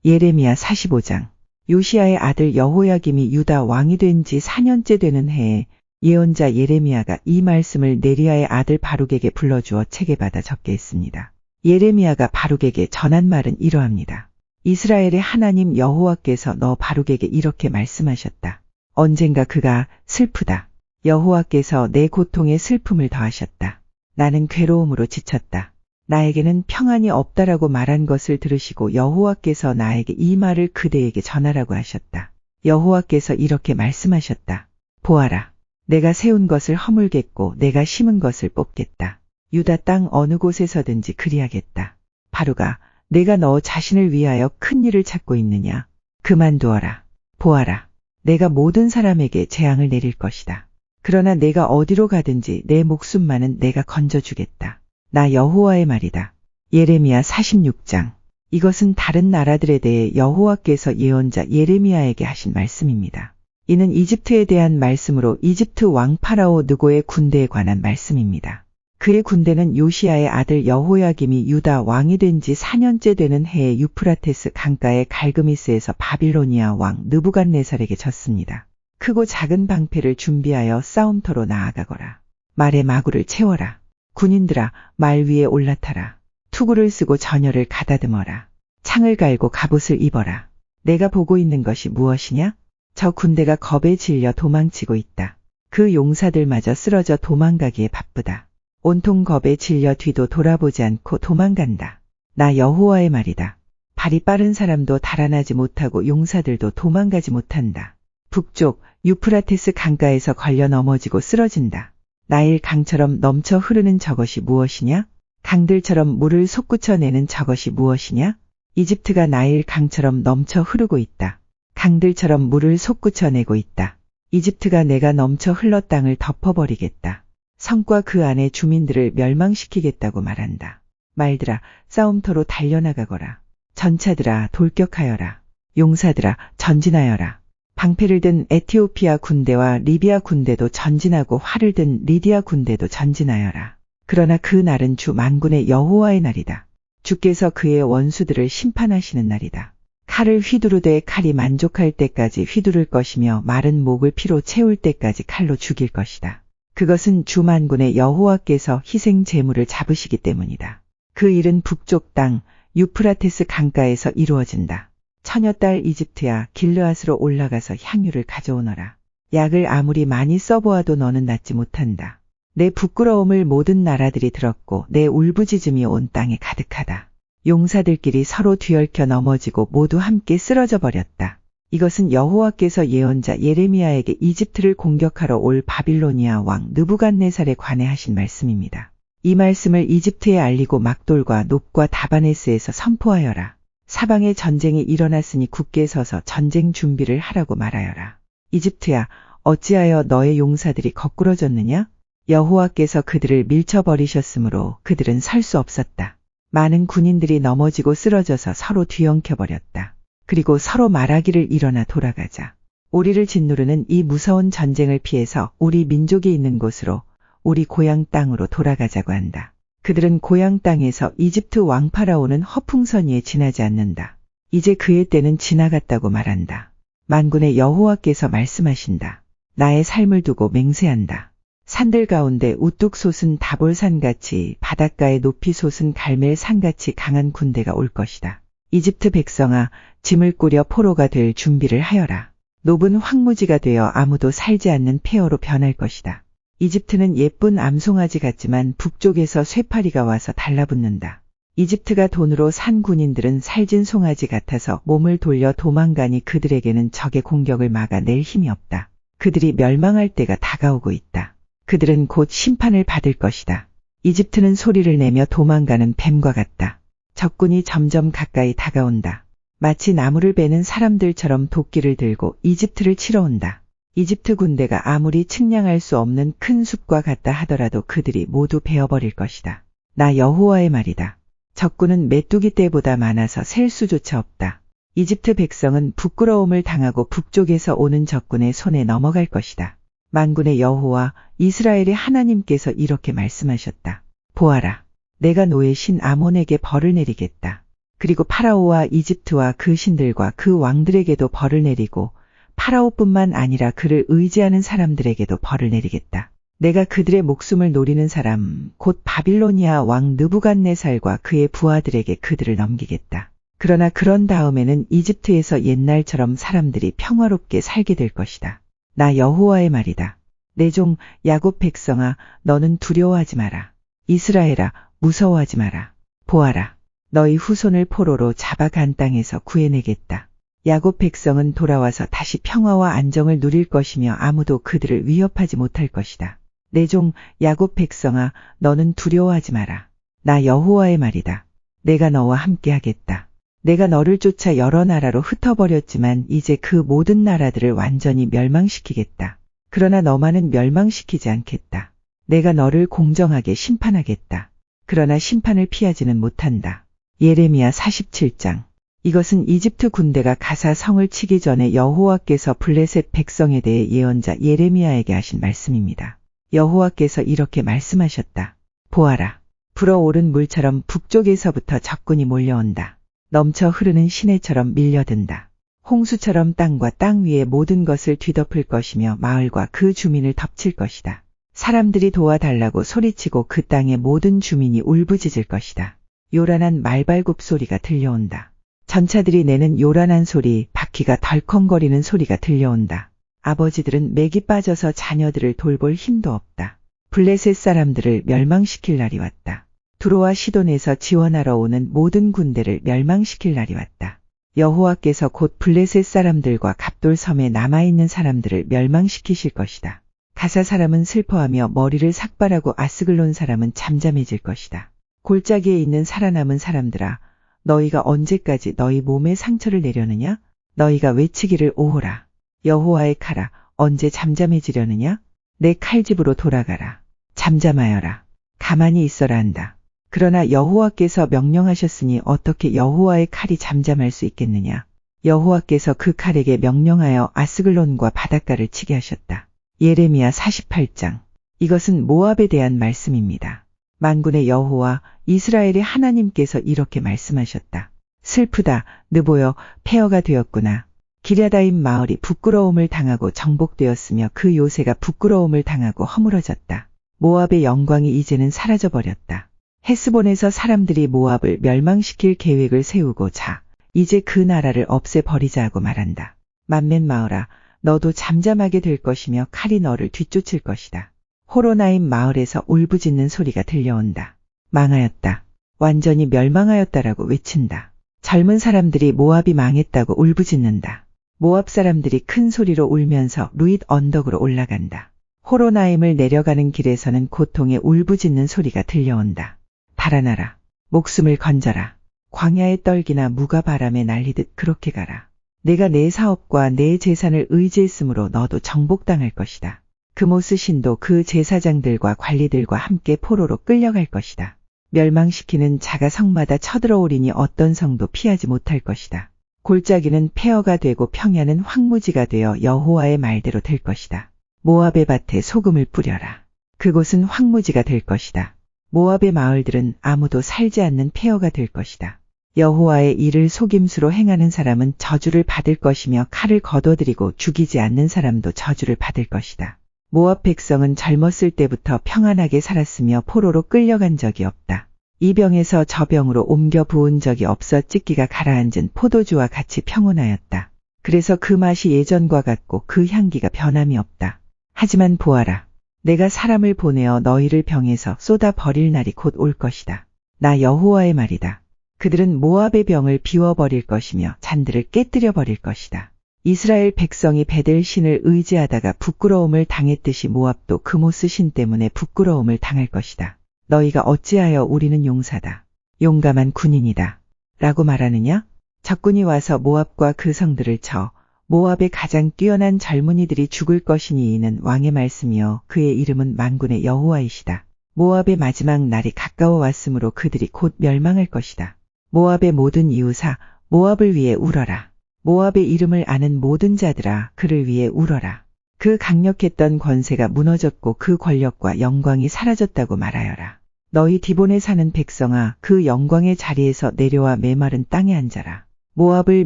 예레미야 45장. 요시야의 아들 여호야김이 유다 왕이 된 지 4년째 되는 해에 예언자 예레미야가 이 말씀을 네리야의 아들 바룩에게 불러주어 책에 받아 적게 했습니다. 예레미야가 바룩에게 전한 말은 이러합니다. 이스라엘의 하나님 여호와께서 너 바룩에게 이렇게 말씀하셨다. 언젠가 그가 슬프다. 여호와께서 내 고통에 슬픔을 더하셨다. 나는 괴로움으로 지쳤다. 나에게는 평안이 없다라고 말한 것을 들으시고 여호와께서 나에게 이 말을 그대에게 전하라고 하셨다. 여호와께서 이렇게 말씀하셨다. 보아라. 내가 세운 것을 허물겠고 내가 심은 것을 뽑겠다. 유다 땅 어느 곳에서든지 그리하겠다. 바룩아, 내가 너 자신을 위하여 큰 일을 찾고 있느냐? 그만두어라. 보아라. 내가 모든 사람에게 재앙을 내릴 것이다. 그러나 내가 어디로 가든지 내 목숨만은 내가 건져주겠다. 나 여호와의 말이다. 예레미야 46장. 이것은 다른 나라들에 대해 여호와께서 예언자 예레미야에게 하신 말씀입니다. 이는 이집트에 대한 말씀으로 이집트 왕 파라오 느고의 군대에 관한 말씀입니다. 그의 군대는 요시야의 아들 여호야김이 유다 왕이 된 지 4년째 되는 해에 유프라테스 강가의 갈그미스에서 바빌로니아 왕 느부갓네살에게 졌습니다. 크고 작은 방패를 준비하여 싸움터로 나아가거라. 말의 마구를 채워라. 군인들아, 말 위에 올라타라. 투구를 쓰고 전열을 가다듬어라. 창을 갈고 갑옷을 입어라. 내가 보고 있는 것이 무엇이냐? 저 군대가 겁에 질려 도망치고 있다. 그 용사들마저 쓰러져 도망가기에 바쁘다. 온통 겁에 질려 뒤도 돌아보지 않고 도망간다. 나 여호와의 말이다. 발이 빠른 사람도 달아나지 못하고 용사들도 도망가지 못한다. 북쪽 유프라테스 강가에서 걸려 넘어지고 쓰러진다. 나일 강처럼 넘쳐 흐르는 저것이 무엇이냐? 강들처럼 물을 솟구쳐내는 저것이 무엇이냐? 이집트가 나일 강처럼 넘쳐 흐르고 있다. 강들처럼 물을 솟구쳐내고 있다. 이집트가 내가 넘쳐 흘러 땅을 덮어버리겠다. 성과 그 안에 주민들을 멸망시키겠다고 말한다. 말들아, 싸움터로 달려나가거라. 전차들아, 돌격하여라. 용사들아, 전진하여라. 방패를 든 에티오피아 군대와 리비아 군대도 전진하고 활을 든 리디아 군대도 전진하여라. 그러나 그 날은 주 만군의 여호와의 날이다. 주께서 그의 원수들을 심판하시는 날이다. 칼을 휘두르되 칼이 만족할 때까지 휘두를 것이며 마른 목을 피로 채울 때까지 칼로 죽일 것이다. 그것은 주 만군의 여호와께서 희생 제물을 잡으시기 때문이다. 그 일은 북쪽 땅 유프라테스 강가에서 이루어진다. 처녀딸 이집트야, 길르앗으로 올라가서 향유를 가져오너라. 약을 아무리 많이 써보아도 너는 낫지 못한다. 내 부끄러움을 모든 나라들이 들었고 내 울부짖음이 온 땅에 가득하다. 용사들끼리 서로 뒤얽혀 넘어지고 모두 함께 쓰러져 버렸다. 이것은 여호와께서 예언자 예레미야에게 이집트를 공격하러 올 바빌로니아 왕 느부갓네살에 관해 하신 말씀입니다. 이 말씀을 이집트에 알리고 막돌과 놉과 다바네스에서 선포하여라. 사방에 전쟁이 일어났으니 굳게 서서 전쟁 준비를 하라고 말하여라. 이집트야, 어찌하여 너의 용사들이 거꾸러졌느냐? 여호와께서 그들을 밀쳐버리셨으므로 그들은 설 수 없었다. 많은 군인들이 넘어지고 쓰러져서 서로 뒤엉켜버렸다. 그리고 서로 말하기를 일어나 돌아가자. 우리를 짓누르는 이 무서운 전쟁을 피해서 우리 민족이 있는 곳으로, 우리 고향 땅으로 돌아가자고 한다. 그들은 고향 땅에서 이집트 왕 파라오는 허풍선이에 지나지 않는다. 이제 그의 때는 지나갔다고 말한다. 만군의 여호와께서 말씀하신다. 나의 삶을 두고 맹세한다. 산들 가운데 우뚝 솟은 다볼산같이 바닷가에 높이 솟은 갈멜산같이 강한 군대가 올 것이다. 이집트 백성아, 짐을 꾸려 포로가 될 준비를 하여라. 놉은 황무지가 되어 아무도 살지 않는 폐허로 변할 것이다. 이집트는 예쁜 암송아지 같지만 북쪽에서 쇠파리가 와서 달라붙는다. 이집트가 돈으로 산 군인들은 살진 송아지 같아서 몸을 돌려 도망가니 그들에게는 적의 공격을 막아낼 힘이 없다. 그들이 멸망할 때가 다가오고 있다. 그들은 곧 심판을 받을 것이다. 이집트는 소리를 내며 도망가는 뱀과 같다. 적군이 점점 가까이 다가온다. 마치 나무를 베는 사람들처럼 도끼를 들고 이집트를 치러 온다. 이집트 군대가 아무리 측량할 수 없는 큰 숲과 같다 하더라도 그들이 모두 베어버릴 것이다. 나 여호와의 말이다. 적군은 메뚜기 떼보다 많아서 셀 수조차 없다. 이집트 백성은 부끄러움을 당하고 북쪽에서 오는 적군의 손에 넘어갈 것이다. 만군의 여호와 이스라엘의 하나님께서 이렇게 말씀하셨다. 보아라, 내가 노의 신 아몬에게 벌을 내리겠다. 그리고 파라오와 이집트와 그 신들과 그 왕들에게도 벌을 내리고 파라오뿐만 아니라 그를 의지하는 사람들에게도 벌을 내리겠다. 내가 그들의 목숨을 노리는 사람, 곧 바빌로니아 왕 느부갓네살과 그의 부하들에게 그들을 넘기겠다. 그러나 그런 다음에는 이집트에서 옛날처럼 사람들이 평화롭게 살게 될 것이다. 나 여호와의 말이다. 내 종 야곱 백성아, 너는 두려워하지 마라. 이스라엘아, 무서워하지 마라. 보아라. 너희 후손을 포로로 잡아간 땅에서 구해내겠다. 야곱 백성은 돌아와서 다시 평화와 안정을 누릴 것이며 아무도 그들을 위협하지 못할 것이다. 내 종 야곱 백성아, 너는 두려워하지 마라. 나 여호와의 말이다. 내가 너와 함께 하겠다. 내가 너를 쫓아 여러 나라로 흩어버렸지만 이제 그 모든 나라들을 완전히 멸망시키겠다. 그러나 너만은 멸망시키지 않겠다. 내가 너를 공정하게 심판하겠다. 그러나 심판을 피하지는 못한다. 예레미야 47장. 이것은 이집트 군대가 가사 성을 치기 전에 여호와께서 블레셋 백성에 대해 예언자 예레미야에게 하신 말씀입니다. 여호와께서 이렇게 말씀하셨다. 보아라. 불어오른 물처럼 북쪽에서부터 적군이 몰려온다. 넘쳐 흐르는 시내처럼 밀려든다. 홍수처럼 땅과 땅 위의 모든 것을 뒤덮을 것이며 마을과 그 주민을 덮칠 것이다. 사람들이 도와달라고 소리치고 그 땅의 모든 주민이 울부짖을 것이다. 요란한 말발굽 소리가 들려온다. 전차들이 내는 요란한 소리, 바퀴가 덜컹거리는 소리가 들려온다. 아버지들은 맥이 빠져서 자녀들을 돌볼 힘도 없다. 블레셋 사람들을 멸망시킬 날이 왔다. 두로와 시돈에서 지원하러 오는 모든 군대를 멸망시킬 날이 왔다. 여호와께서 곧 블레셋 사람들과 갑돌 섬에 남아있는 사람들을 멸망시키실 것이다. 가사 사람은 슬퍼하며 머리를 삭발하고 아스글론 사람은 잠잠해질 것이다. 골짜기에 있는 살아남은 사람들아, 너희가 언제까지 너희 몸에 상처를 내려느냐? 너희가 외치기를 오호라. 여호와의 칼아, 언제 잠잠해지려느냐? 내 칼집으로 돌아가라. 잠잠하여라. 가만히 있어라 한다. 그러나 여호와께서 명령하셨으니 어떻게 여호와의 칼이 잠잠할 수 있겠느냐? 여호와께서 그 칼에게 명령하여 아스글론과 바닷가를 치게 하셨다. 예레미야 48장. 이것은 모압에 대한 말씀입니다. 만군의 여호와 이스라엘의 하나님께서 이렇게 말씀하셨다. 슬프다, 느보여 폐허가 되었구나. 기랴다임 마을이 부끄러움을 당하고 정복되었으며 그 요새가 부끄러움을 당하고 허물어졌다. 모압의 영광이 이제는 사라져버렸다. 헤스본에서 사람들이 모압을 멸망시킬 계획을 세우고 자, 이제 그 나라를 없애버리자 하고 말한다. 만멘 마을아, 너도 잠잠하게 될 것이며 칼이 너를 뒤쫓을 것이다. 호로나임 마을에서 울부짖는 소리가 들려온다. 망하였다. 완전히 멸망하였다라고 외친다. 젊은 사람들이 모압이 망했다고 울부짖는다. 모압 사람들이 큰 소리로 울면서 루잇 언덕으로 올라간다. 호로나임을 내려가는 길에서는 고통의 울부짖는 소리가 들려온다. 달아나라. 목숨을 건져라. 광야의 떨기나 무가 바람에 날리듯 그렇게 가라. 내가 내 사업과 내 재산을 의지했으므로 너도 정복당할 것이다. 그모스 신도 그 제사장들과 관리들과 함께 포로로 끌려갈 것이다. 멸망시키는 자가 성마다 쳐들어오리니 어떤 성도 피하지 못할 것이다. 골짜기는 폐허가 되고 평야는 황무지가 되어 여호와의 말대로 될 것이다. 모압의 밭에 소금을 뿌려라. 그곳은 황무지가 될 것이다. 모압의 마을들은 아무도 살지 않는 폐허가 될 것이다. 여호와의 일을 속임수로 행하는 사람은 저주를 받을 것이며 칼을 거둬들이고 죽이지 않는 사람도 저주를 받을 것이다. 모압 백성은 젊었을 때부터 평안하게 살았으며 포로로 끌려간 적이 없다. 이 병에서 저 병으로 옮겨 부은 적이 없어 찢기가 가라앉은 포도주와 같이 평온하였다. 그래서 그 맛이 예전과 같고 그 향기가 변함이 없다. 하지만 보아라. 내가 사람을 보내어 너희를 병에서 쏟아 버릴 날이 곧 올 것이다. 나 여호와의 말이다. 그들은 모압의 병을 비워버릴 것이며 잔들을 깨뜨려 버릴 것이다. 이스라엘 백성이 베델 신을 의지하다가 부끄러움을 당했듯이 모압도 그모스 신 때문에 부끄러움을 당할 것이다. 너희가 어찌하여 우리는 용사다. 용감한 군인이다. 라고 말하느냐? 적군이 와서 모압과 그 성들을 쳐 모압의 가장 뛰어난 젊은이들이 죽을 것이니 이는 왕의 말씀이요 그의 이름은 만군의 여호와이시다. 모압의 마지막 날이 가까워 왔으므로 그들이 곧 멸망할 것이다. 모압의 모든 이웃아, 모압을 위해 울어라. 모압의 이름을 아는 모든 자들아, 그를 위해 울어라. 그 강력했던 권세가 무너졌고 그 권력과 영광이 사라졌다고 말하여라. 너희 디본에 사는 백성아, 그 영광의 자리에서 내려와 메마른 땅에 앉아라. 모압을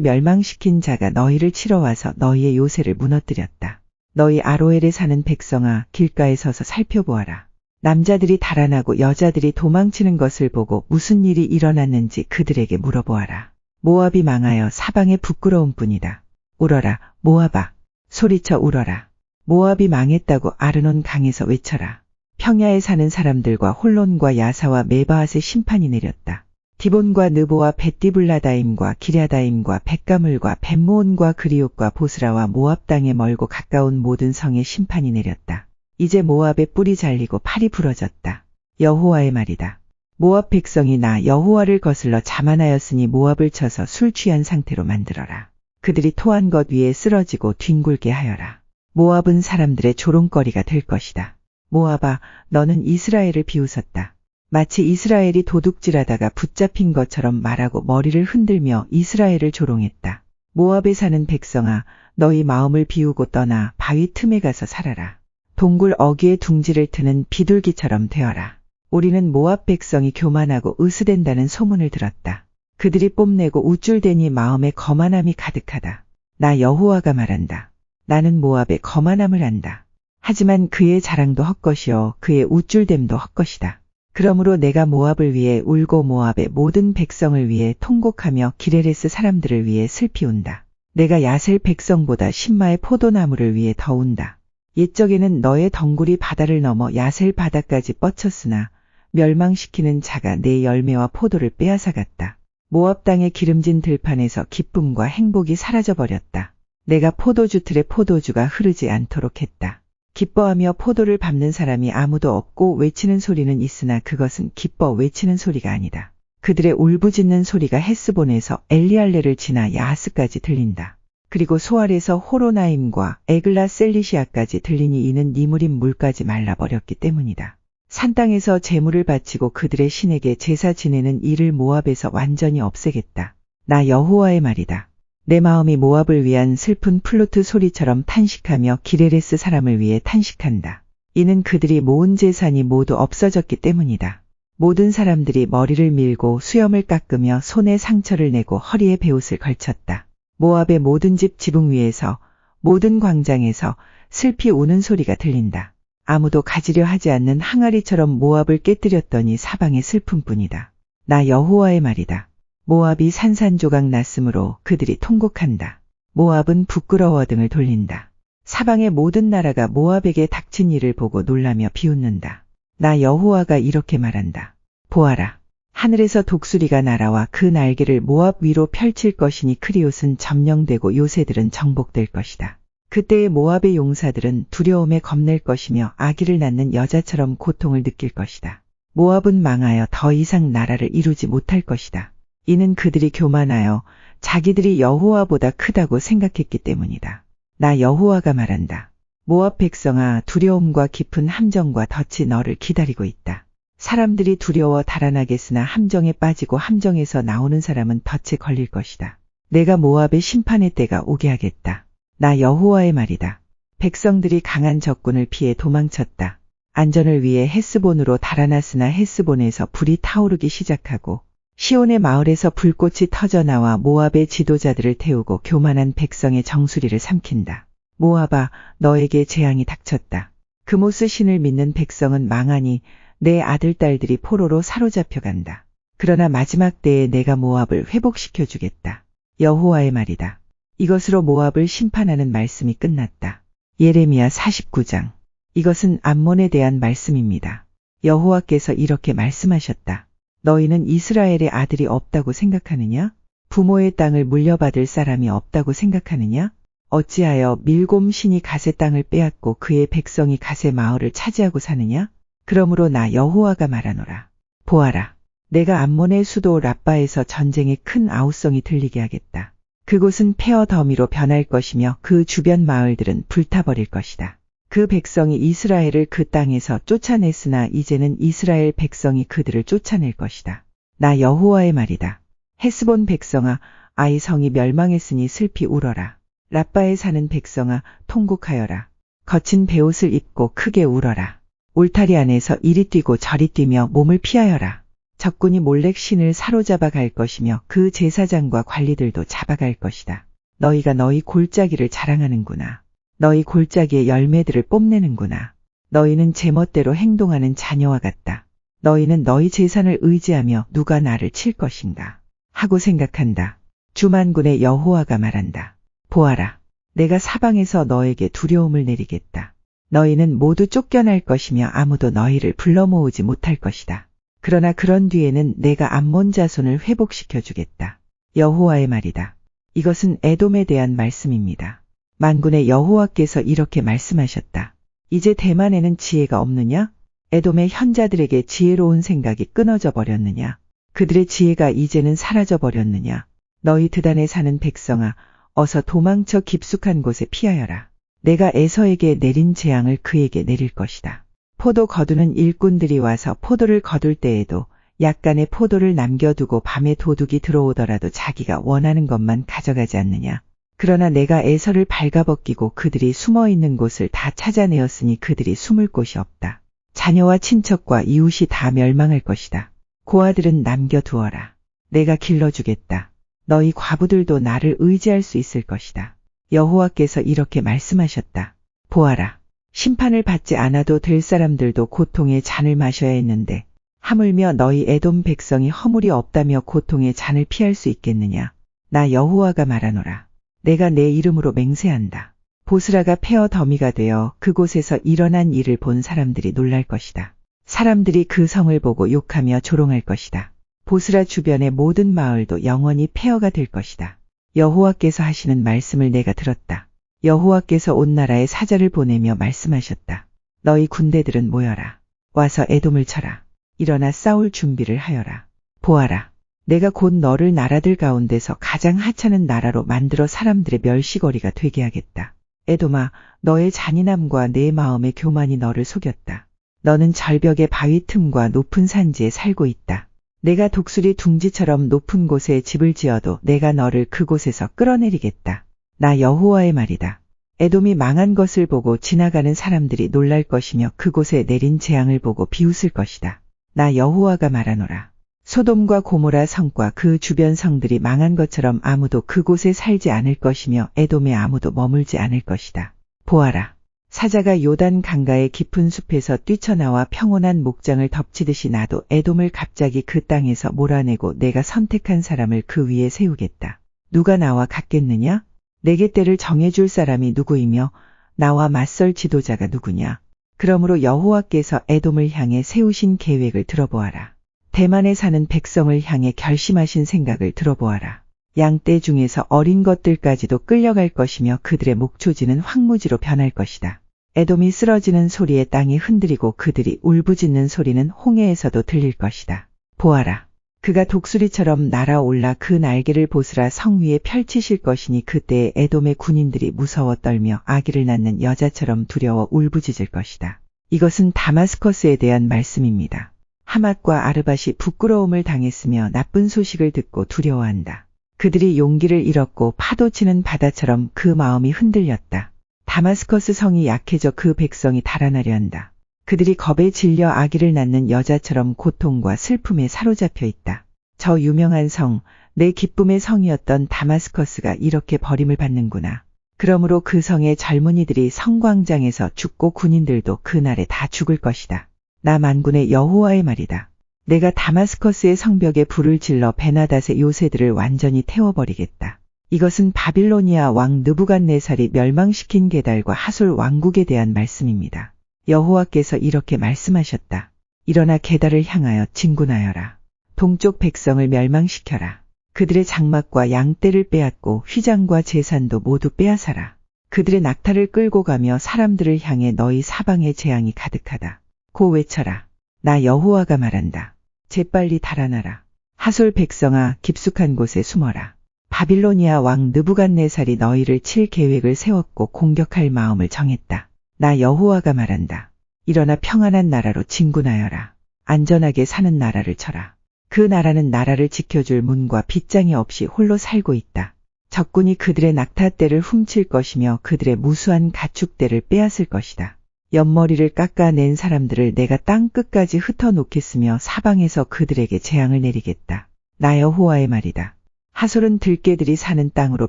멸망시킨 자가 너희를 치러 와서 너희의 요새를 무너뜨렸다. 너희 아로엘에 사는 백성아, 길가에 서서 살펴보아라. 남자들이 달아나고 여자들이 도망치는 것을 보고 무슨 일이 일어났는지 그들에게 물어보아라. 모압이 망하여 사방에 부끄러움 뿐이다. 울어라, 모압아. 소리쳐 울어라. 모압이 망했다고 아르논 강에서 외쳐라. 평야에 사는 사람들과 홀론과 야사와 메바앗의 심판이 내렸다. 디본과 느보와 벳디블라다임과 기랴다임과 벳가물과 벳모온과 그리옥과 보스라와 모압 땅에 멀고 가까운 모든 성에 심판이 내렸다. 이제 모압의 뿔이 잘리고 팔이 부러졌다. 여호와의 말이다. 모압 백성이 나 여호와를 거슬러 자만하였으니 모압을 쳐서 술 취한 상태로 만들어라. 그들이 토한 것 위에 쓰러지고 뒹굴게 하여라. 모압은 사람들의 조롱거리가 될 것이다. 모압아, 너는 이스라엘을 비웃었다. 마치 이스라엘이 도둑질하다가 붙잡힌 것처럼 말하고 머리를 흔들며 이스라엘을 조롱했다. 모압에 사는 백성아, 너희 마음을 비우고 떠나 바위 틈에 가서 살아라. 동굴 어귀에 둥지를 트는 비둘기처럼 되어라. 우리는 모압 백성이 교만하고 으스댄다는 소문을 들었다. 그들이 뽐내고 우쭐대니 마음에 거만함이 가득하다. 나 여호와가 말한다. 나는 모압의 거만함을 안다. 하지만 그의 자랑도 헛것이요 그의 우쭐댐도 헛것이다. 그러므로 내가 모압을 위해 울고 모압의 모든 백성을 위해 통곡하며 기레레스 사람들을 위해 슬피 운다. 내가 야셀 백성보다 신마의 포도나무를 위해 더 운다. 옛적에는 너의 덩굴이 바다를 넘어 야셀 바다까지 뻗쳤으나 멸망시키는 자가 내 열매와 포도를 빼앗아갔다. 모압 땅의 기름진 들판에서 기쁨과 행복이 사라져버렸다. 내가 포도주 틀에 포도주가 흐르지 않도록 했다. 기뻐하며 포도를 밟는 사람이 아무도 없고 외치는 소리는 있으나 그것은 기뻐 외치는 소리가 아니다. 그들의 울부짖는 소리가 헤스본에서 엘리알레를 지나 야하스까지 들린다. 그리고 소알에서 호로나임과 에글라 셀리시아까지 들리니 이는 니무림 물까지 말라버렸기 때문이다. 산 땅에서 제물을 바치고 그들의 신에게 제사 지내는 이를 모압에서 완전히 없애겠다. 나 여호와의 말이다. 내 마음이 모압을 위한 슬픈 플루트 소리처럼 탄식하며 기레레스 사람을 위해 탄식한다. 이는 그들이 모은 재산이 모두 없어졌기 때문이다. 모든 사람들이 머리를 밀고 수염을 깎으며 손에 상처를 내고 허리에 베옷을 걸쳤다. 모압의 모든 집 지붕 위에서 모든 광장에서 슬피 우는 소리가 들린다. 아무도 가지려 하지 않는 항아리처럼 모압을 깨뜨렸더니 사방의 슬픔뿐이다. 나 여호와의 말이다. 모압이 산산조각 났으므로 그들이 통곡한다. 모압은 부끄러워 등을 돌린다. 사방의 모든 나라가 모압에게 닥친 일을 보고 놀라며 비웃는다. 나 여호와가 이렇게 말한다. 보아라. 하늘에서 독수리가 날아와 그 날개를 모압 위로 펼칠 것이니 크리옷은 점령되고 요새들은 정복될 것이다. 그때의 모압의 용사들은 두려움에 겁낼 것이며 아기를 낳는 여자처럼 고통을 느낄 것이다. 모압은 망하여 더 이상 나라를 이루지 못할 것이다. 이는 그들이 교만하여 자기들이 여호와보다 크다고 생각했기 때문이다. 나 여호와가 말한다. 모압 백성아, 두려움과 깊은 함정과 덫이 너를 기다리고 있다. 사람들이 두려워 달아나겠으나 함정에 빠지고 함정에서 나오는 사람은 덫에 걸릴 것이다. 내가 모압의 심판의 때가 오게 하겠다. 나 여호와의 말이다. 백성들이 강한 적군을 피해 도망쳤다. 안전을 위해 헤스본으로 달아났으나 헤스본에서 불이 타오르기 시작하고 시온의 마을에서 불꽃이 터져나와 모압의 지도자들을 태우고 교만한 백성의 정수리를 삼킨다. 모압아, 너에게 재앙이 닥쳤다. 그모스 신을 믿는 백성은 망하니 내 아들 딸들이 포로로 사로잡혀간다. 그러나 마지막 때에 내가 모압을 회복시켜 주겠다. 여호와의 말이다. 이것으로 모압을 심판하는 말씀이 끝났다. 예레미야 49장. 이것은 암몬에 대한 말씀입니다. 여호와께서 이렇게 말씀하셨다. 너희는 이스라엘의 아들이 없다고 생각하느냐? 부모의 땅을 물려받을 사람이 없다고 생각하느냐? 어찌하여 밀곰 신이 갓의 땅을 빼앗고 그의 백성이 갓의 마을을 차지하고 사느냐? 그러므로 나 여호와가 말하노라. 보아라. 내가 암몬의 수도 랍바에서 전쟁의 큰 아우성이 들리게 하겠다. 그곳은 폐허 더미로 변할 것이며 그 주변 마을들은 불타버릴 것이다. 그 백성이 이스라엘을 그 땅에서 쫓아냈으나 이제는 이스라엘 백성이 그들을 쫓아낼 것이다. 나 여호와의 말이다. 헤스본 백성아, 아이 성이 멸망했으니 슬피 울어라. 랍바에 사는 백성아, 통곡하여라. 거친 베옷을 입고 크게 울어라. 울타리 안에서 이리 뛰고 저리 뛰며 몸을 피하여라. 적군이 몰래 신을 사로잡아 갈 것이며 그 제사장과 관리들도 잡아갈 것이다. 너희가 너희 골짜기를 자랑하는구나. 너희 골짜기의 열매들을 뽐내는구나. 너희는 제멋대로 행동하는 자녀와 같다. 너희는 너희 재산을 의지하며 누가 나를 칠 것인가 하고 생각한다. 주만군의 여호와가 말한다. 보아라. 내가 사방에서 너에게 두려움을 내리겠다. 너희는 모두 쫓겨날 것이며 아무도 너희를 불러 모으지 못할 것이다. 그러나 그런 뒤에는 내가 암몬 자손을 회복시켜 주겠다. 여호와의 말이다. 이것은 에돔에 대한 말씀입니다. 만군의 여호와께서 이렇게 말씀하셨다. 이제 대만에는 지혜가 없느냐? 에돔의 현자들에게 지혜로운 생각이 끊어져 버렸느냐? 그들의 지혜가 이제는 사라져 버렸느냐? 너희 드단에 사는 백성아, 어서 도망쳐 깊숙한 곳에 피하여라. 내가 에서에게 내린 재앙을 그에게 내릴 것이다. 포도 거두는 일꾼들이 와서 포도를 거둘 때에도 약간의 포도를 남겨두고 밤에 도둑이 들어오더라도 자기가 원하는 것만 가져가지 않느냐. 그러나 내가 에서를 발가벗기고 그들이 숨어있는 곳을 다 찾아내었으니 그들이 숨을 곳이 없다. 자녀와 친척과 이웃이 다 멸망할 것이다. 고아들은 남겨두어라. 내가 길러주겠다. 너희 과부들도 나를 의지할 수 있을 것이다. 여호와께서 이렇게 말씀하셨다. 보아라. 심판을 받지 않아도 될 사람들도 고통의 잔을 마셔야 했는데 하물며 너희 에돔 백성이 허물이 없다며 고통의 잔을 피할 수 있겠느냐. 나 여호와가 말하노라. 내가 내 이름으로 맹세한다. 보스라가 폐허 더미가 되어 그곳에서 일어난 일을 본 사람들이 놀랄 것이다. 사람들이 그 성을 보고 욕하며 조롱할 것이다. 보스라 주변의 모든 마을도 영원히 폐허가 될 것이다. 여호와께서 하시는 말씀을 내가 들었다. 여호와께서 온 나라에 사자를 보내며 말씀하셨다. 너희 군대들은 모여라. 와서 에돔을 쳐라. 일어나 싸울 준비를 하여라. 보아라. 내가 곧 너를 나라들 가운데서 가장 하찮은 나라로 만들어 사람들의 멸시거리가 되게 하겠다. 에돔아, 너의 잔인함과 내 마음의 교만이 너를 속였다. 너는 절벽의 바위 틈과 높은 산지에 살고 있다. 내가 독수리 둥지처럼 높은 곳에 집을 지어도 내가 너를 그곳에서 끌어내리겠다. 나 여호와의 말이다. 에돔이 망한 것을 보고 지나가는 사람들이 놀랄 것이며 그곳에 내린 재앙을 보고 비웃을 것이다. 나 여호와가 말하노라. 소돔과 고모라 성과 그 주변 성들이 망한 것처럼 아무도 그곳에 살지 않을 것이며 에돔에 아무도 머물지 않을 것이다. 보아라. 사자가 요단 강가의 깊은 숲에서 뛰쳐나와 평온한 목장을 덮치듯이 나도 에돔을 갑자기 그 땅에서 몰아내고 내가 선택한 사람을 그 위에 세우겠다. 누가 나와 같겠느냐? 내게 때를 정해줄 사람이 누구이며 나와 맞설 지도자가 누구냐? 그러므로 여호와께서 에돔을 향해 세우신 계획을 들어보아라. 대만에 사는 백성을 향해 결심하신 생각을 들어보아라. 양떼 중에서 어린 것들까지도 끌려갈 것이며 그들의 목초지는 황무지로 변할 것이다. 에돔이 쓰러지는 소리에 땅이 흔들리고 그들이 울부짖는 소리는 홍해에서도 들릴 것이다. 보아라. 그가 독수리처럼 날아올라 그 날개를 보스라 성 위에 펼치실 것이니 그때에 에돔의 군인들이 무서워 떨며 아기를 낳는 여자처럼 두려워 울부짖을 것이다. 이것은 다마스커스에 대한 말씀입니다. 하맛과 아르밧이 부끄러움을 당했으며 나쁜 소식을 듣고 두려워한다. 그들이 용기를 잃었고 파도치는 바다처럼 그 마음이 흔들렸다. 다마스커스 성이 약해져 그 백성이 달아나려 한다. 그들이 겁에 질려 아기를 낳는 여자처럼 고통과 슬픔에 사로잡혀 있다. 저 유명한 성, 내 기쁨의 성이었던 다마스커스가 이렇게 버림을 받는구나. 그러므로 그 성의 젊은이들이 성광장에서 죽고 군인들도 그날에 다 죽을 것이다. 나 만군의 여호와의 말이다. 내가 다마스커스의 성벽에 불을 질러 베나닷의 요새들을 완전히 태워버리겠다. 이것은 바빌로니아 왕 느부갓네살이 멸망시킨 게달과 하솔 왕국에 대한 말씀입니다. 여호와께서 이렇게 말씀하셨다. 일어나 게달을 향하여 진군하여라. 동쪽 백성을 멸망시켜라. 그들의 장막과 양떼를 빼앗고 휘장과 재산도 모두 빼앗아라. 그들의 낙타를 끌고 가며 사람들을 향해 너희 사방에 재앙이 가득하다. 고 외쳐라. 나 여호와가 말한다. 재빨리 달아나라. 하솔 백성아, 깊숙한 곳에 숨어라. 바빌로니아 왕 느부갓네살이 너희를 칠 계획을 세웠고 공격할 마음을 정했다. 나 여호와가 말한다. 일어나 평안한 나라로 진군하여라. 안전하게 사는 나라를 쳐라. 그 나라는 나라를 지켜줄 문과 빗장이 없이 홀로 살고 있다. 적군이 그들의 낙타떼를 훔칠 것이며 그들의 무수한 가축떼를 빼앗을 것이다. 옆머리를 깎아낸 사람들을 내가 땅 끝까지 흩어놓겠으며 사방에서 그들에게 재앙을 내리겠다. 나 여호와의 말이다. 하솔은 들개들이 사는 땅으로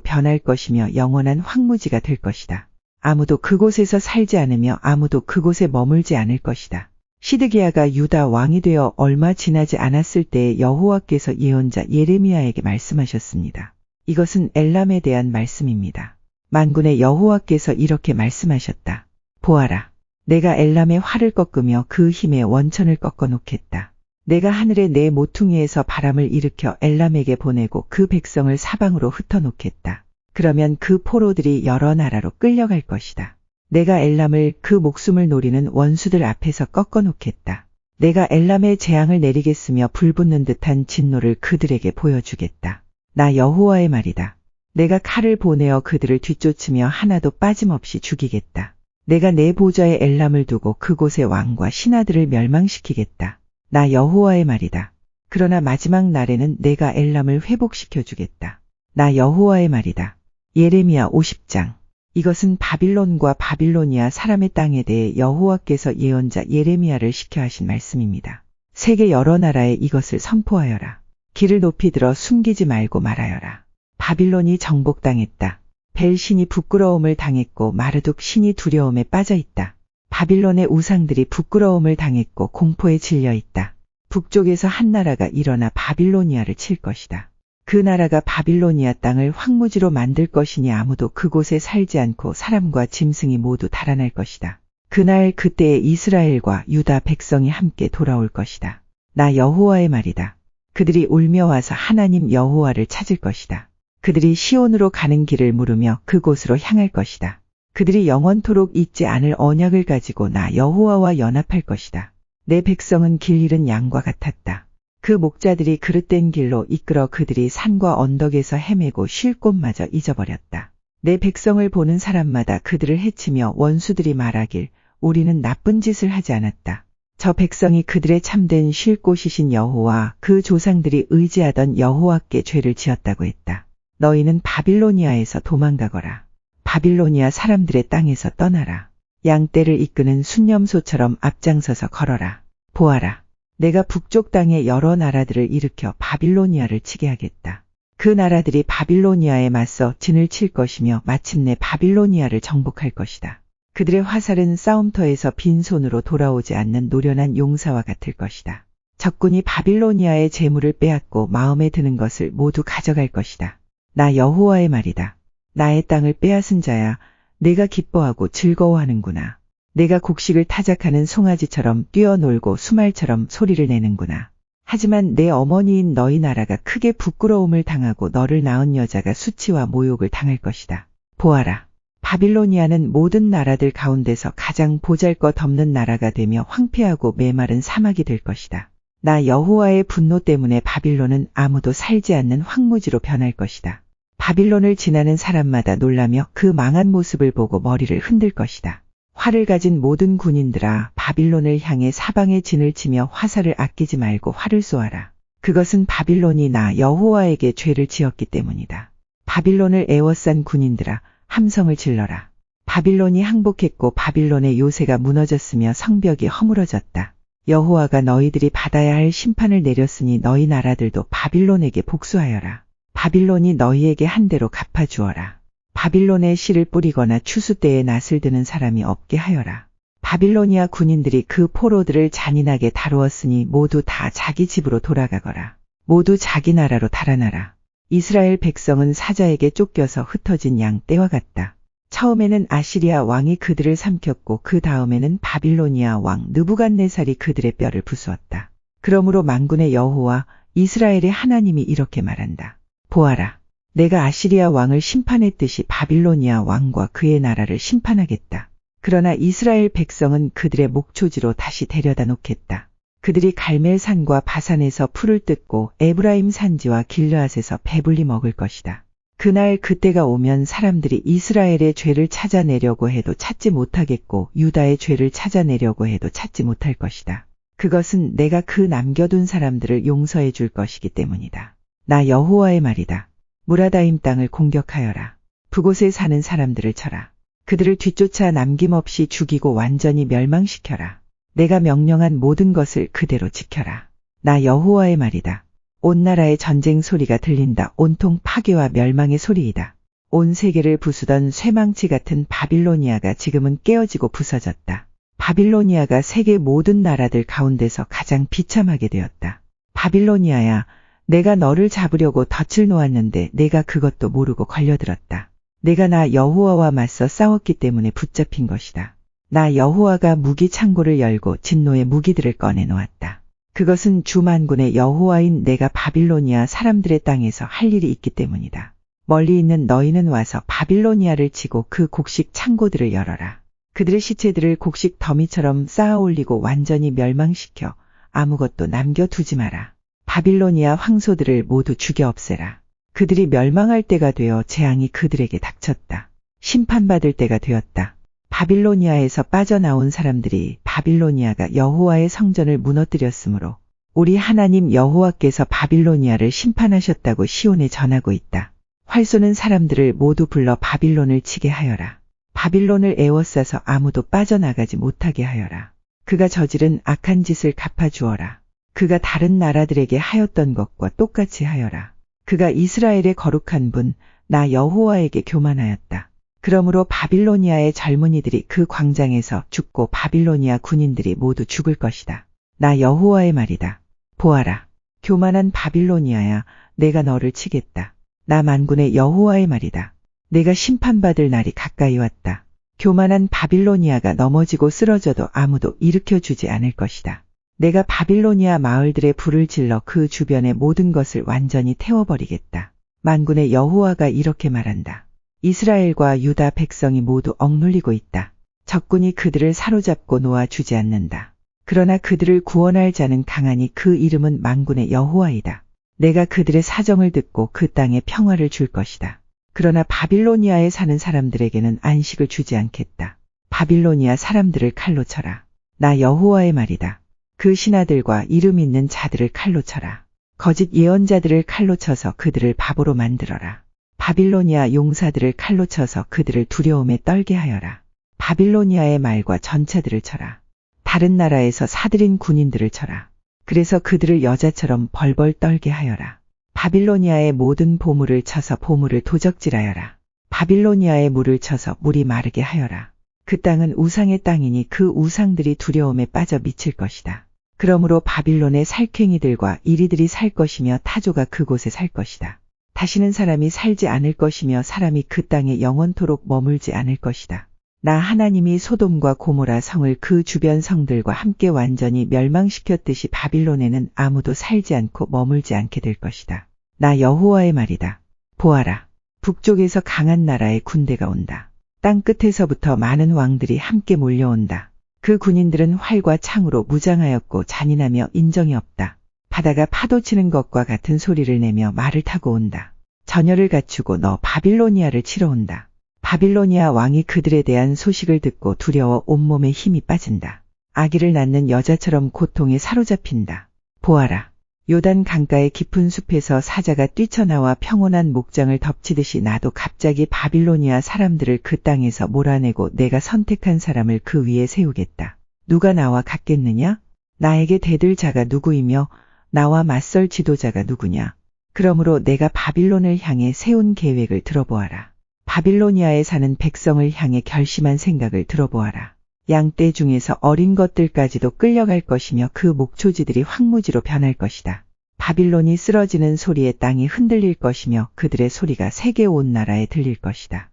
변할 것이며 영원한 황무지가 될 것이다. 아무도 그곳에서 살지 않으며 아무도 그곳에 머물지 않을 것이다. 시드기야가 유다 왕이 되어 얼마 지나지 않았을 때에 여호와께서 예언자 예레미야에게 말씀하셨습니다. 이것은 엘람에 대한 말씀입니다. 만군의 여호와께서 이렇게 말씀하셨다. 보아라. 내가 엘람의 활을 꺾으며 그 힘의 원천을 꺾어 놓겠다. 내가 하늘의 내 모퉁이에서 바람을 일으켜 엘람에게 보내고 그 백성을 사방으로 흩어놓겠다. 그러면 그 포로들이 여러 나라로 끌려갈 것이다. 내가 엘람을 그 목숨을 노리는 원수들 앞에서 꺾어 놓겠다. 내가 엘람에 재앙을 내리겠으며 불붙는 듯한 진노를 그들에게 보여주겠다. 나 여호와의 말이다. 내가 칼을 보내어 그들을 뒤쫓으며 하나도 빠짐없이 죽이겠다. 내가 내 보좌에 엘람을 두고 그곳의 왕과 신하들을 멸망시키겠다. 나 여호와의 말이다. 그러나 마지막 날에는 내가 엘람을 회복시켜 주겠다. 나 여호와의 말이다. 예레미야 50장. 이것은 바빌론과 바빌로니아 사람의 땅에 대해 여호와께서 예언자 예레미야를 시켜 하신 말씀입니다. 세계 여러 나라에 이것을 선포하여라. 길을 높이 들어 숨기지 말고 말하여라. 바빌론이 정복당했다. 벨 신이 부끄러움을 당했고 마르둑 신이 두려움에 빠져 있다. 바빌론의 우상들이 부끄러움을 당했고 공포에 질려 있다. 북쪽에서 한 나라가 일어나 바빌로니아를 칠 것이다. 그 나라가 바빌로니아 땅을 황무지로 만들 것이니 아무도 그곳에 살지 않고 사람과 짐승이 모두 달아날 것이다. 그날 그때에 이스라엘과 유다 백성이 함께 돌아올 것이다. 나 여호와의 말이다. 그들이 울며 와서 하나님 여호와를 찾을 것이다. 그들이 시온으로 가는 길을 물으며 그곳으로 향할 것이다. 그들이 영원토록 잊지 않을 언약을 가지고 나 여호와와 연합할 것이다. 내 백성은 길 잃은 양과 같았다. 그 목자들이 그릇된 길로 이끌어 그들이 산과 언덕에서 헤매고 쉴 곳마저 잊어버렸다. 내 백성을 보는 사람마다 그들을 해치며 원수들이 말하길 우리는 나쁜 짓을 하지 않았다. 저 백성이 그들의 참된 쉴 곳이신 여호와 그 조상들이 의지하던 여호와께 죄를 지었다고 했다. 너희는 바빌로니아에서 도망가거라. 바빌로니아 사람들의 땅에서 떠나라. 양떼를 이끄는 순념소처럼 앞장서서 걸어라. 보아라. 내가 북쪽 땅의 여러 나라들을 일으켜 바빌로니아를 치게 하겠다. 그 나라들이 바빌로니아에 맞서 진을 칠 것이며 마침내 바빌로니아를 정복할 것이다. 그들의 화살은 싸움터에서 빈손으로 돌아오지 않는 노련한 용사와 같을 것이다. 적군이 바빌로니아의 재물을 빼앗고 마음에 드는 것을 모두 가져갈 것이다. 나 여호와의 말이다. 나의 땅을 빼앗은 자야, 내가 기뻐하고 즐거워하는구나. 내가 곡식을 타작하는 송아지처럼 뛰어놀고 수말처럼 소리를 내는구나. 하지만 내 어머니인 너희 나라가 크게 부끄러움을 당하고 너를 낳은 여자가 수치와 모욕을 당할 것이다. 보아라. 바빌로니아는 모든 나라들 가운데서 가장 보잘것없는 나라가 되며 황폐하고 메마른 사막이 될 것이다. 나 여호와의 분노 때문에 바빌론은 아무도 살지 않는 황무지로 변할 것이다. 바빌론을 지나는 사람마다 놀라며 그 망한 모습을 보고 머리를 흔들 것이다. 활을 가진 모든 군인들아, 바빌론을 향해 사방에 진을 치며 화살을 아끼지 말고 활을 쏘아라. 그것은 바빌론이 나 여호와에게 죄를 지었기 때문이다. 바빌론을 애워싼 군인들아, 함성을 질러라. 바빌론이 항복했고 바빌론의 요새가 무너졌으며 성벽이 허물어졌다. 여호와가 너희들이 받아야 할 심판을 내렸으니 너희 나라들도 바빌론에게 복수하여라. 바빌론이 너희에게 한 대로 갚아주어라. 바빌론에 씨를 뿌리거나 추수 때에 낫을 드는 사람이 없게 하여라. 바빌로니아 군인들이 그 포로들을 잔인하게 다루었으니 모두 다 자기 집으로 돌아가거라. 모두 자기 나라로 달아나라. 이스라엘 백성은 사자에게 쫓겨서 흩어진 양 떼와 같다. 처음에는 아시리아 왕이 그들을 삼켰고 그 다음에는 바빌로니아 왕 느부갓네살이 그들의 뼈를 부수었다. 그러므로 만군의 여호와 이스라엘의 하나님이 이렇게 말한다. 보아라. 내가 아시리아 왕을 심판했듯이 바빌로니아 왕과 그의 나라를 심판하겠다. 그러나 이스라엘 백성은 그들의 목초지로 다시 데려다 놓겠다. 그들이 갈멜산과 바산에서 풀을 뜯고 에브라임 산지와 길르앗에서 배불리 먹을 것이다. 그날 그때가 오면 사람들이 이스라엘의 죄를 찾아내려고 해도 찾지 못하겠고 유다의 죄를 찾아내려고 해도 찾지 못할 것이다. 그것은 내가 그 남겨둔 사람들을 용서해 줄 것이기 때문이다. 나 여호와의 말이다. 무라다임 땅을 공격하여라. 그곳에 사는 사람들을 쳐라. 그들을 뒤쫓아 남김없이 죽이고 완전히 멸망시켜라. 내가 명령한 모든 것을 그대로 지켜라. 나 여호와의 말이다. 온 나라의 전쟁 소리가 들린다. 온통 파괴와 멸망의 소리이다. 온 세계를 부수던 쇠망치 같은 바빌로니아가 지금은 깨어지고 부서졌다. 바빌로니아가 세계 모든 나라들 가운데서 가장 비참하게 되었다. 바빌로니아야, 내가 너를 잡으려고 덫을 놓았는데 내가 그것도 모르고 걸려들었다. 내가 나 여호와와 맞서 싸웠기 때문에 붙잡힌 것이다. 나 여호와가 무기 창고를 열고 진노의 무기들을 꺼내 놓았다. 그것은 주 만군의 여호와인 내가 바빌로니아 사람들의 땅에서 할 일이 있기 때문이다. 멀리 있는 너희는 와서 바빌로니아를 치고 그 곡식 창고들을 열어라. 그들의 시체들을 곡식 더미처럼 쌓아 올리고 완전히 멸망시켜 아무것도 남겨두지 마라. 바빌로니아 황소들을 모두 죽여 없애라. 그들이 멸망할 때가 되어 재앙이 그들에게 닥쳤다. 심판받을 때가 되었다. 바빌로니아에서 빠져나온 사람들이 바빌로니아가 여호와의 성전을 무너뜨렸으므로 우리 하나님 여호와께서 바빌로니아를 심판하셨다고 시온에 전하고 있다. 활 쏘는 사람들을 모두 불러 바빌론을 치게 하여라. 바빌론을 에워싸서 아무도 빠져나가지 못하게 하여라. 그가 저지른 악한 짓을 갚아주어라. 그가 다른 나라들에게 하였던 것과 똑같이 하여라. 그가 이스라엘의 거룩한 분, 나 여호와에게 교만하였다. 그러므로 바빌로니아의 젊은이들이 그 광장에서 죽고 바빌로니아 군인들이 모두 죽을 것이다. 나 여호와의 말이다. 보아라. 교만한 바빌로니아야, 내가 너를 치겠다. 나 만군의 여호와의 말이다. 내가 심판받을 날이 가까이 왔다. 교만한 바빌로니아가 넘어지고 쓰러져도 아무도 일으켜주지 않을 것이다. 내가 바빌로니아 마을들의 불을 질러 그 주변의 모든 것을 완전히 태워버리겠다. 만군의 여호와가 이렇게 말한다. 이스라엘과 유다 백성이 모두 억눌리고 있다. 적군이 그들을 사로잡고 놓아주지 않는다. 그러나 그들을 구원할 자는 강하니 그 이름은 만군의 여호와이다. 내가 그들의 사정을 듣고 그 땅에 평화를 줄 것이다. 그러나 바빌로니아에 사는 사람들에게는 안식을 주지 않겠다. 바빌로니아 사람들을 칼로 쳐라. 나 여호와의 말이다. 그 신하들과 이름 있는 자들을 칼로 쳐라. 거짓 예언자들을 칼로 쳐서 그들을 바보로 만들어라. 바빌로니아 용사들을 칼로 쳐서 그들을 두려움에 떨게 하여라. 바빌로니아의 말과 전차들을 쳐라. 다른 나라에서 사들인 군인들을 쳐라. 그래서 그들을 여자처럼 벌벌 떨게 하여라. 바빌로니아의 모든 보물을 쳐서 보물을 도적질하여라. 바빌로니아의 물을 쳐서 물이 마르게 하여라. 그 땅은 우상의 땅이니 그 우상들이 두려움에 빠져 미칠 것이다. 그러므로 바빌론의 살쾡이들과 이리들이 살 것이며 타조가 그곳에 살 것이다. 다시는 사람이 살지 않을 것이며 사람이 그 땅에 영원토록 머물지 않을 것이다. 나 하나님이 소돔과 고모라 성을 그 주변 성들과 함께 완전히 멸망시켰듯이 바빌론에는 아무도 살지 않고 머물지 않게 될 것이다. 나 여호와의 말이다. 보아라. 북쪽에서 강한 나라의 군대가 온다. 땅 끝에서부터 많은 왕들이 함께 몰려온다. 그 군인들은 활과 창으로 무장하였고 잔인하며 인정이 없다. 바다가 파도치는 것과 같은 소리를 내며 말을 타고 온다. 전열을 갖추고 너 바빌로니아를 치러 온다. 바빌로니아 왕이 그들에 대한 소식을 듣고 두려워 온몸에 힘이 빠진다. 아기를 낳는 여자처럼 고통에 사로잡힌다. 보아라. 요단 강가의 깊은 숲에서 사자가 뛰쳐나와 평온한 목장을 덮치듯이 나도 갑자기 바빌로니아 사람들을 그 땅에서 몰아내고 내가 선택한 사람을 그 위에 세우겠다. 누가 나와 같겠느냐? 나에게 대들 자가 누구이며 나와 맞설 지도자가 누구냐? 그러므로 내가 바빌론을 향해 세운 계획을 들어보아라. 바빌로니아에 사는 백성을 향해 결심한 생각을 들어보아라. 양떼 중에서 어린 것들까지도 끌려갈 것이며 그 목초지들이 황무지로 변할 것이다. 바빌론이 쓰러지는 소리에 땅이 흔들릴 것이며 그들의 소리가 세계 온 나라에 들릴 것이다.